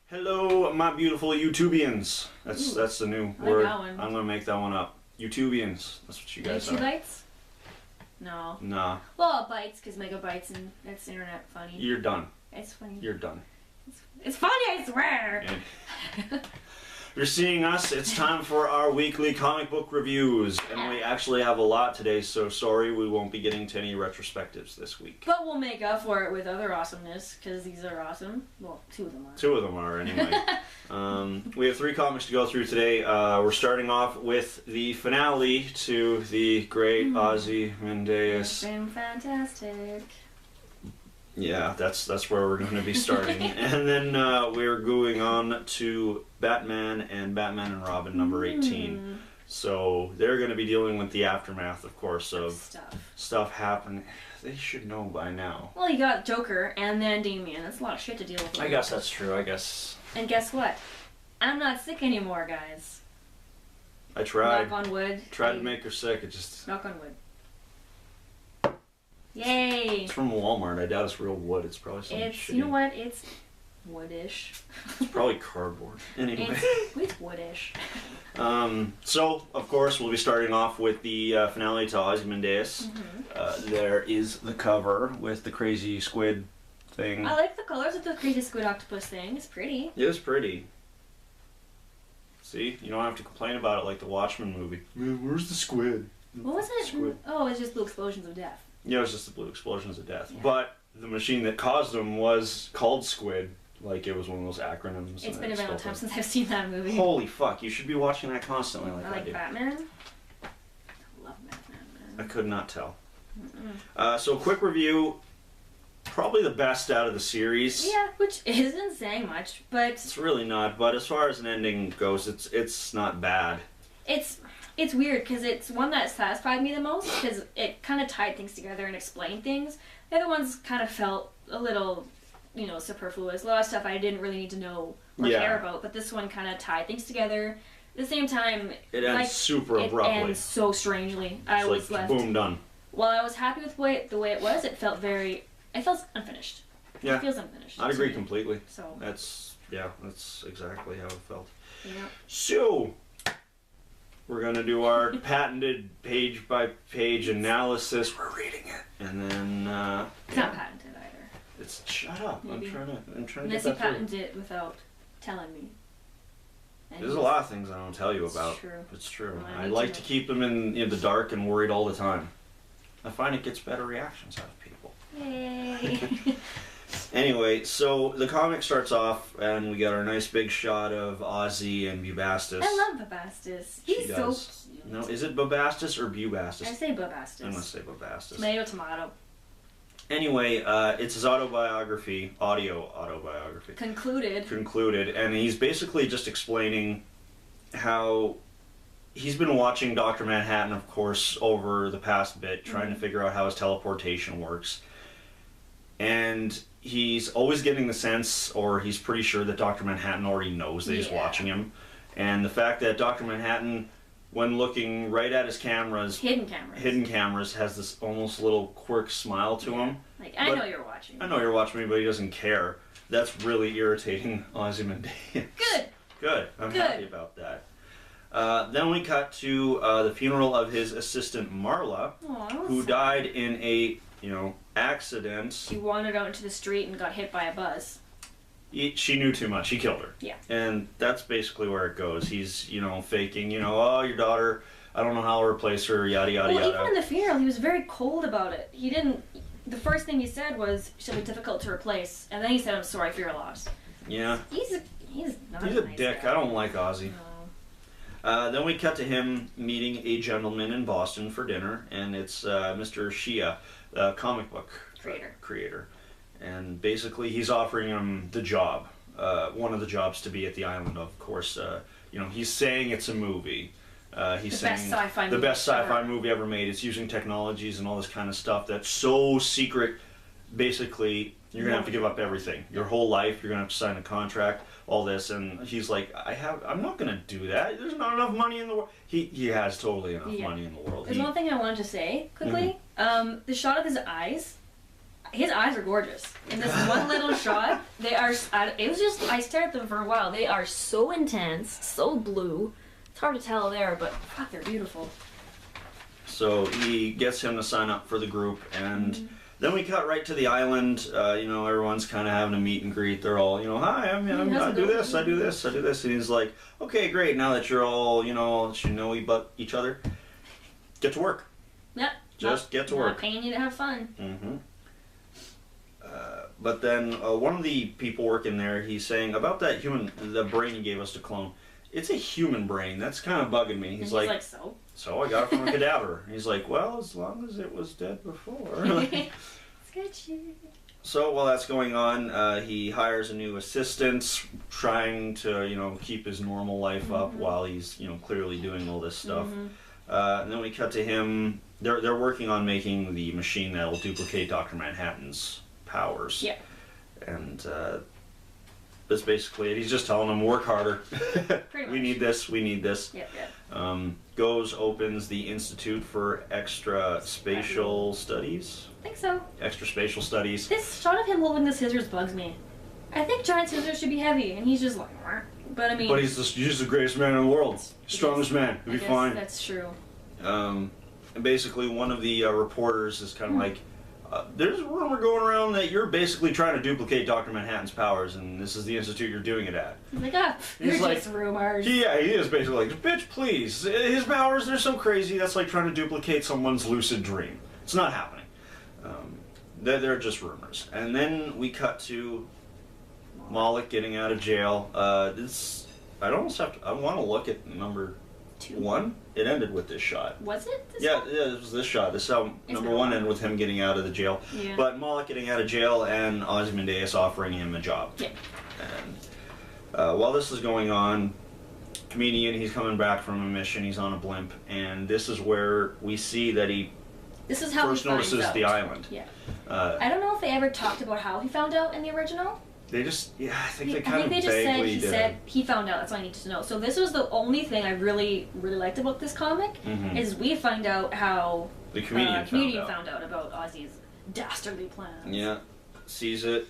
Hello, my beautiful YouTubians. That's the new word. That one. I'm gonna make that one up. YouTubians. That's what you guys are. Bytes? No. Nah. Well, bytes, because megabytes and that's internet funny. You're done. It's funny. You're done. It's funny, I swear. And you're seeing us. It's time for our weekly comic book reviews, and we actually have a lot today. So sorry, we won't be getting to any retrospectives this week. But we'll make up for it with other awesomeness, because these are awesome. Well, two of them are. Two of them are, anyway. We have 3 comics to go through today. We're starting off with the finale to the great Ozymandias. It's been fantastic. Yeah, that's where we're going to be starting. And then we're going on to Batman and Robin number 18. So they're going to be dealing with the aftermath, of course, of stuff happening. They should know by now. Well, you got Joker and then Damien. That's a lot of shit to deal with. I guess that's true, I guess. And guess what? I'm not sick anymore, guys. I tried. Knock on wood. Tried to make her sick, it just... Knock on wood. Yay! It's from Walmart. I doubt it's real wood. It's probably something shitty. You know what? It's woodish. It's probably cardboard. Anyway. It's woodish. So, of course, we'll be starting off with the finale to Ozymandias. There is the cover with the crazy squid thing. I like the colors of the crazy squid octopus thing. It's pretty. It was pretty. See? You don't have to complain about it like the Watchmen movie. Man, where's the squid? What was it? Squid. Oh, it's just blue explosions of death. Yeah, it was just the blue explosions of death. Yeah. But the machine that caused them was called Squid. Like, it was one of those acronyms. It's been a long time since I've seen that movie. Holy fuck, you should be watching that constantly like I I like do. Batman. I love Batman, I man. could not tell. So, quick review. Probably the best out of the series. Yeah, which isn't saying much, but... It's really not, but as far as an ending goes, it's not bad. It's weird, because it's one that satisfied me the most, because it kind of tied things together and explained things. The other ones kind of felt a little, superfluous. A lot of stuff I didn't really need to know or care about, but this one kind of tied things together. At the same time, it ends super abruptly. It ends so strangely. I it's was like, left. Boom, done. While I was happy with the way it was, it felt unfinished. Yeah, it feels unfinished. I'd agree completely. So that's exactly how it felt. Yeah. So we're gonna do our patented page-by-page analysis. We're reading it, and then it's not patented either. It's shut up. Maybe. I'm trying to Unless get you that patent it without telling me. And There's a lot of things I don't tell you about. It's true. It's true. Well, I like to keep them in the dark and worried all the time. I find it gets better reactions out of people. Yay! Anyway, so the comic starts off, and we got our nice big shot of Ozzy and Bubastis. I love Bubastis. He's so cute. No, is it Bubastis or Bubastis? I say Bubastis. I'm gonna say Bubastis. Tomato, tomato. Anyway, it's his audio autobiography. Concluded, and he's basically just explaining how he's been watching Dr. Manhattan, of course, over the past bit, trying to figure out how his teleportation works. And he's always getting the sense, or he's pretty sure that Dr. Manhattan already knows that he's watching him. And the fact that Dr. Manhattan, when looking right at his cameras, hidden cameras, has this almost little quirk smile to him. Like, I know you're watching me. I know you're watching me, but he doesn't care. That's really irritating Ozymandias. Good. I'm happy about that. Then we cut to the funeral of his assistant Marla, who died in a accident. She wandered out into the street and got hit by a bus. She knew too much. He killed her. Yeah. And that's basically where it goes. He's, faking, oh, your daughter, I don't know how I'll replace her, yada, yada, yada. Even in the funeral, he was very cold about it. He didn't... The first thing he said was, she'll be difficult to replace. And then he said, I'm sorry for your loss. Yeah. He's not a nice dick. guy. I don't like Ozzy. No. Then we cut to him meeting a gentleman in Boston for dinner, and it's Mr. Shia, the comic book creator. And basically he's offering him the job, one of the jobs to be at the island, of course. He's saying it's a movie. He's saying the best sci-fi movie ever made. It's using technologies and all this kind of stuff that's so secret. Basically, you're going to have to give up everything. Your whole life, you're going to have to sign a contract, all this. And he's like, I'm not going to do that. There's not enough money in the world. He has totally enough money in the world. There's one thing I wanted to say, quickly. The shot of his eyes, his eyes are gorgeous. In this one little shot, they are, it was just, I stared at them for a while. They are so intense, so blue. It's hard to tell there, but fuck, they're beautiful. So he gets him to sign up for the group, and then we cut right to the island. Everyone's kind of having a meet and greet. They're all, hi, I do this, I do this, I do this. And he's like, okay, great, now that you're all, each other, get to work. Yep. Just get to work. Not paying you to have fun. Mm-hmm. But then one of the people working there, he's saying about the brain he gave us to clone. It's a human brain. That's kind of bugging me. He's like, so I got it from a cadaver. He's like, well, as long as it was dead before. Sketchy. So while that's going on, he hires a new assistant, trying to, keep his normal life up while he's, clearly doing all this stuff. And then we cut to him. They're working on making the machine that'll duplicate Dr. Manhattan's powers. Yeah. And that's basically it. He's just telling them, work harder. We need this, we need this. Yep. Goes, opens the Institute for Extra Spatial Studies. I think so. Extra Spatial Studies. This shot of him holding the scissors bugs me. I think giant scissors should be heavy, and he's just like, but I mean... But he's the greatest man in the world. Strongest man. He'll be fine. That's true. And basically one of the reporters is kind of like, there's a rumor going around that you're basically trying to duplicate Dr. Manhattan's powers, and this is the institute you're doing it at. He's like, they're just rumors. Yeah, he is basically like, bitch, please. His powers, they're so crazy, that's like trying to duplicate someone's lucid dream. It's not happening. They're just rumors. And then we cut to Moloch getting out of jail. I want to look at number 1. It ended with this shot. Was it? Yeah, it was this shot. This is how number 1 ended with him getting out of the jail. Yeah. But Moloch getting out of jail and Ozymandias offering him a job. Yeah. And while this is going on, comedian, he's coming back from a mission. He's on a blimp, and this is where we see that this is how first he finds notices out. the island. Yeah. I don't know if they ever talked about how he found out in the original. They just, I think they just vaguely said he found out. That's all I need to know. So this was the only thing I really, really liked about this comic, is we find out how the comedian found out about Ozzy's dastardly plans. Yeah, sees it,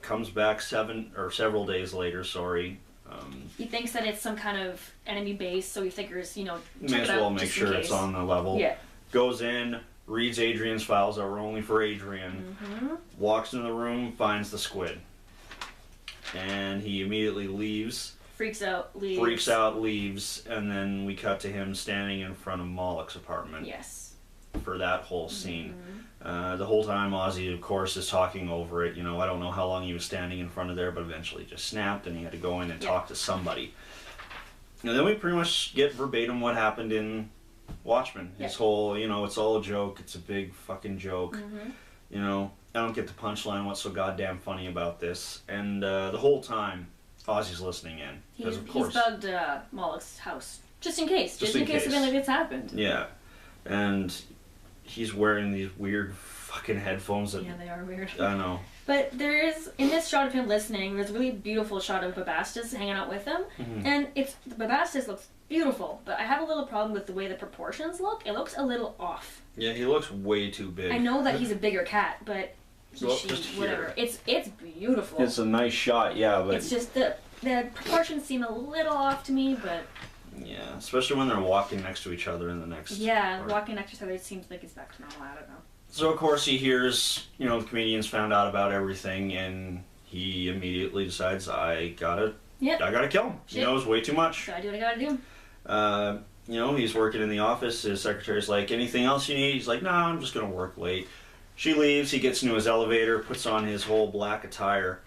comes back several days later. He thinks that it's some kind of enemy base, so he figures, may as well make sure it's on the level. Yeah. Goes in, reads Adrian's files that were only for Adrian, walks into the room, finds the squid. And he immediately leaves. Freaks out, leaves. And then we cut to him standing in front of Moloch's apartment. Yes. For that whole scene. The whole time Ozzy, of course, is talking over it. I don't know how long he was standing in front of there, but eventually just snapped and he had to go in and talk to somebody. And then we pretty much get verbatim what happened in Watchmen. His whole, it's all a joke. It's a big fucking joke. I don't get the punchline. What's so goddamn funny about this? And the whole time, Ozzy's listening in. He's bugged Moloch's house. Just in case. Just in case something like this happened. Yeah. And he's wearing these weird fucking headphones that... Yeah, they are weird. I know. But there is, in this shot of him listening, there's a really beautiful shot of Babastis hanging out with him. And Babastis looks beautiful, but I have a little problem with the way the proportions look. It looks a little off. Yeah, he looks way too big. I know that he's a bigger cat, but whatever. It's beautiful. It's a nice shot, yeah, but... It's just the proportions seem a little off to me, but... Yeah, especially when they're walking next to each other in the next... Yeah, part. Walking next to each other, it seems like it's back to normal, I don't know. So, of course, he hears, the comedians found out about everything, and he immediately decides, I gotta kill him. Shit. He knows way too much. Gotta do what I gotta do. He's working in the office. His secretary's like, anything else you need? He's like, no, I'm just gonna work late. She leaves. He gets into his elevator, puts on his whole black attire,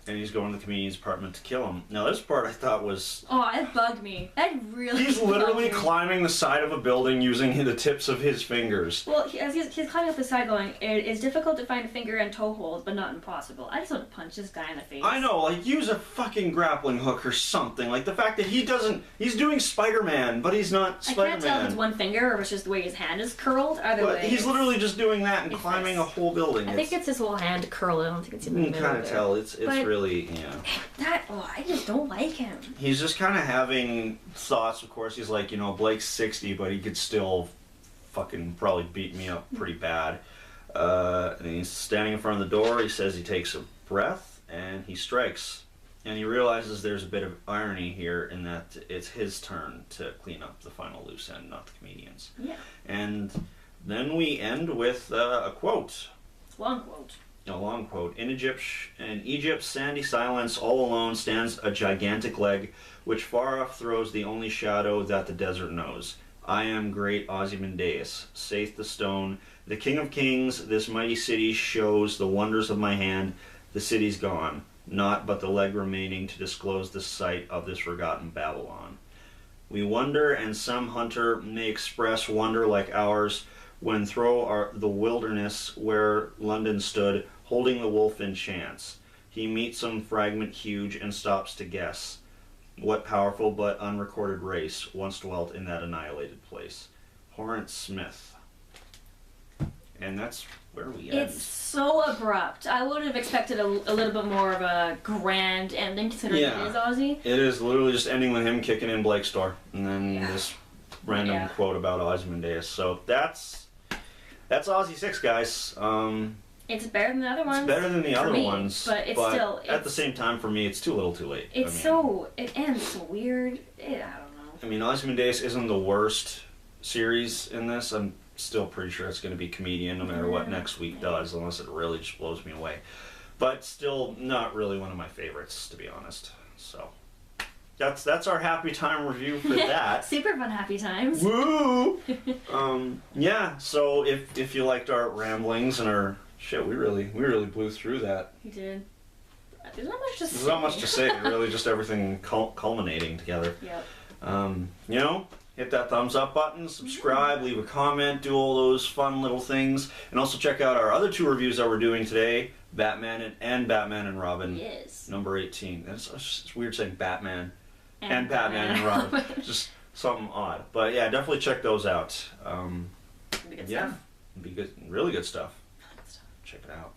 and he's going to the comedian's apartment to kill him. Now, this part I thought was... Oh, it bugged me. That really He's literally climbing the side of a building using the tips of his fingers. Well, he's climbing up the side going, it is difficult to find finger and toe holds, but not impossible. I just want to punch this guy in the face. I know, use a fucking grappling hook or something. The fact that he's doing Spider-Man, but he's not Spider-Man. I can't tell if it's one finger or if it's just the way his hand is curled. Either way. He's literally just doing that and climbing a whole building. I think it's his whole hand curled. I don't think it's in the middle. You can kind of tell. It's really... Yeah. I just don't like him. He's just kind of having thoughts, of course. He's like, Blake's 60, but he could still fucking probably beat me up pretty bad. And he's standing in front of the door. He says he takes a breath and he strikes. And he realizes there's a bit of irony here in that it's his turn to clean up the final loose end, not the comedian's. Yeah. And then we end with a quote. Long quote. A long quote. In Egypt's sandy silence, all alone stands a gigantic leg, which far off throws the only shadow that the desert knows. I am great Ozymandias, saith the stone. The king of kings, this mighty city shows the wonders of my hand. The city's gone. Naught but the leg remaining to disclose the site of this forgotten Babylon. We wonder, and some hunter may express wonder like ours, when through the wilderness where London stood, holding the wolf in chance. He meets some fragment huge and stops to guess what powerful but unrecorded race once dwelt in that annihilated place. Horrence Smith. And that's where we end. It's so abrupt. I would have expected a little bit more of a grand ending, considering it is Ozzy. It is literally just ending with him kicking in Blake's door, and then this random quote about Ozymandias. So that's Ozzy 6, guys. It's better than the other ones. It's better than the other ones, but it's still at the same time for me, it's too little, too late. It ends so weird. I don't know. I mean, Ozymandias isn't the worst series in this. I'm still pretty sure it's going to be Comedian no matter what next week does, unless it really just blows me away. But still not really one of my favorites, to be honest. So that's our happy time review for that. Super fun happy times. Woo! Yeah, so if you liked our ramblings and our shit, we really blew through that. We did. There's not much to say. There's not much to say. Really, just everything culminating together. Yep. Hit that thumbs up button, subscribe, leave a comment, do all those fun little things, and also check out our other 2 reviews that we're doing today, Batman and Batman and Robin. Yes. Number 18. It's weird saying Batman and Batman and Robin. Just something odd. But yeah, definitely check those out. Be good stuff. Be good, really good stuff. Check it out.